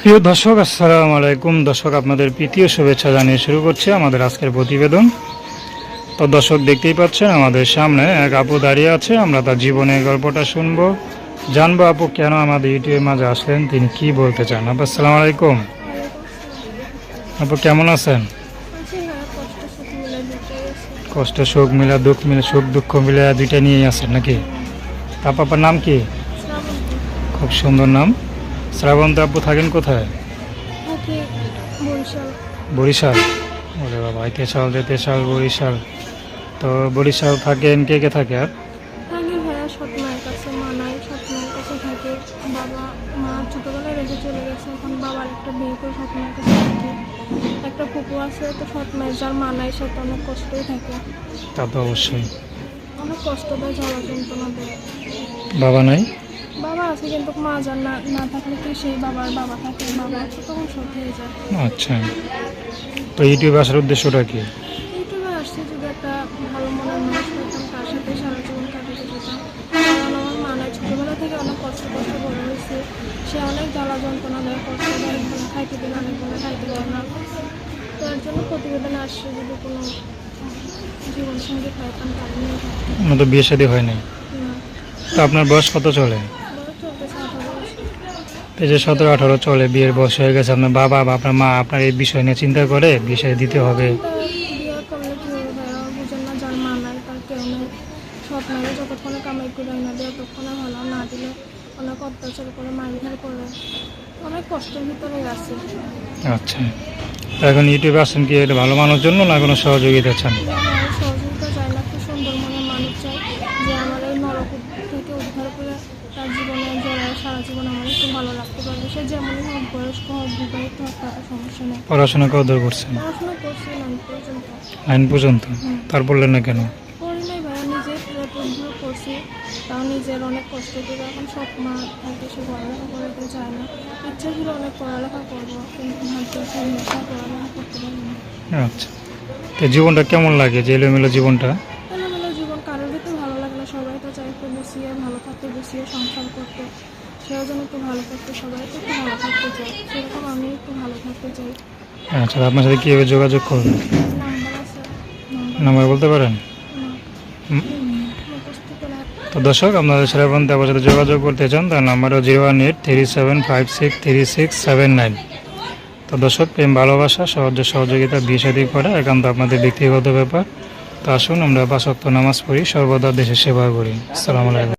প্রিয় দর্শক, আসসালামু আলাইকুম। দর্শক, আপনাদের প্রীতি ও শুভেচ্ছা জানিয়ে শুরু করছে আমাদের আজকের প্রতিবেদন। তো দর্শক, দেখতেই পাচ্ছেন আমাদের সামনে এক আপু দাঁড়িয়ে আছে। আমরা তার জীবনের গল্পটা শুনবো, জানবো আপু কেন আমাদের ইউটিউবের মাঝে আসলেন, তিনি কি বলতে চান। আপু আসসালামু আলাইকুম। ওয়ালাইকুম আসসালাম। আপু কেমন আছেন? আছি ভাইয়া, কষ্ট সুখ মিলে দুটোই আছে। কষ্ট সুখ মিলা, দুঃখ মিলে, সুখ দুঃখ মিলে দুইটা নিয়েই আছেন নাকি? আপার নাম কি? শ্রাবন্তী। খুব সুন্দর নাম, শ্রাবন্ত। আপু থাকেন কোথায়? থাকি বরিশাল। বরিশাল? ওরে বাবা, তেশাল যে তেশাল, বরিশাল। তো বরিশাল থাকেন, কে কে থাকে আর? থাকি ভাইয়া সৎ মায়ের কাছে, মা নাই, সৎ মায়ের কাছে থাকে। বাবা মা ছোটোবেলায় রেখে চলে গেছে, এখন বাবার একটা বিয়ে করে সৎ মায়ের কাছে থাকে। একটা ফুপু আছে, তো সৎ মায়ের যার মা নাই সে তো অনেক কষ্টই থাকে। তা তো অবশ্যই। অনেক কষ্ট দেয়, জ্বালা যন্ত্রণা দেয়। বাবা নাই? বাবা আছে কিন্তু মা যার না না থাকলে কি সেই বাবার বাবা থাকে, বাবা আছে তখন সব হয়ে যায়। আচ্ছা, তো ইউটিউবে আসার উদ্দেশ্যটা কি? ইউটিউবে আসছে যদি একটা ভালো মনের মানুষ পেতাম, তার সাথে সারা জীবন কাটাতে যেতাম। কারণ আমার মা নাই, ছোটোবেলা থেকে অনেক কষ্ট বড় হয়েছে। সে অনেক জ্বালা যন্ত্রণা দেয়, কষ্ট দেয়, অনেকবেলা খাইতে দিলে অনেকবেলা খাইতে দেয় না। তো এর জন্য প্রতিবেদনে আসছে যদি কোনো জীবনসঙ্গী পাইতাম তার নিয়ে থাকতাম। আমার তো বিয়ে শাদী হয় নাই। না, তো আপনার বয়স কত চলে? বয়স চলতেছে 18 বছর। এই যে 17-18 চলে, বিয়ের বয়স হয়ে গেছে, আপনার বাবা বা আপনার মা আপনার এই বিষয় নিয়ে চিন্তা করে বিয়ে শাদী দিতে হবে? বিয়ে করলে কি হবে ভাইয়া, বুঝেন না, যার মা নাই তার কেউ নেই। সৎ মায়ের যতক্ষণে কামাই করে না দেয় ততক্ষণে ভালো, না দিলে অনেক অত্যাচার করে, মারধর করে, অনেক কষ্টের ভিতরেই আছে। আচ্ছা, তো এখন ইউটিউবে আসছেন কি এটা ভালো মানুষ জন্য, না কোনো সহযোগিতা চান? আমার সহযোগিতা চাই না, একটু সুন্দর মনের মানুষ চাই যে আমার এই নরক থেকে উদ্ধার করে তার জীবনে জড়ায় সারা জীবন আমার একটু ভালো রাখতে পারবে। সে যেমনই হোক, বয়স্ক হোক, বিবাহিত হোক, তাতে সমস্যা নেই। পড়াশোনা কতদূর করছেন? পড়াশোনা করছি 9 পর্যন্ত। 9 পর্যন্ত? তার বললেন না কেন? করি নাই ভাইয়া, নিজে যতদূর করছি তাও নিজের অনেক কষ্ট করে। এখন সব মা থাকে, সে পড়ালেখা করতে চায় না। ইচ্ছা ছিল অনেক পড়ালেখা করবো, কিন্তু ভাগ্য পড়ালেখা করতে পারি না। আচ্ছা, তো জীবনটা কেমন লাগে, যে এলোমেলো জীবনটা? এলোমেলো জীবন কারোরই তো ভালো লাগে না, সবাই তো চায় একটু গুছিয়ে ভালো থাকতে, গুছিয়ে সংসার করতে, সেও যেন একটু ভালো থাকতে, সবাই তো একটু ভালো থাকতে চায়, সেরকম আমি একটু ভালো থাকতে চাই। আচ্ছা, আপনার সাথে কীভাবে যোগাযোগ করবেন? নাম্বার আছে? নাম্বার বলতে পারেন? না, হুম? মুখস্থ করে তো দর্শক, আপনাদের শ্রাবন্তী আমার সাথে যোগাযোগ করতে চান, তার নাম্বারও 01837563679। তো দর্শক, প্রেম ভালোবাসা সহজে সহযোগিতা বিয়ে শাদী করা একান্ত আপনাদের ব্যক্তিগত ব্যাপার। তো আসুন আমরা 5 ওয়াক্ত নামাজ পড়ি, সর্বদা দেশের সেবা করি। আসসালামু আলাইকুম।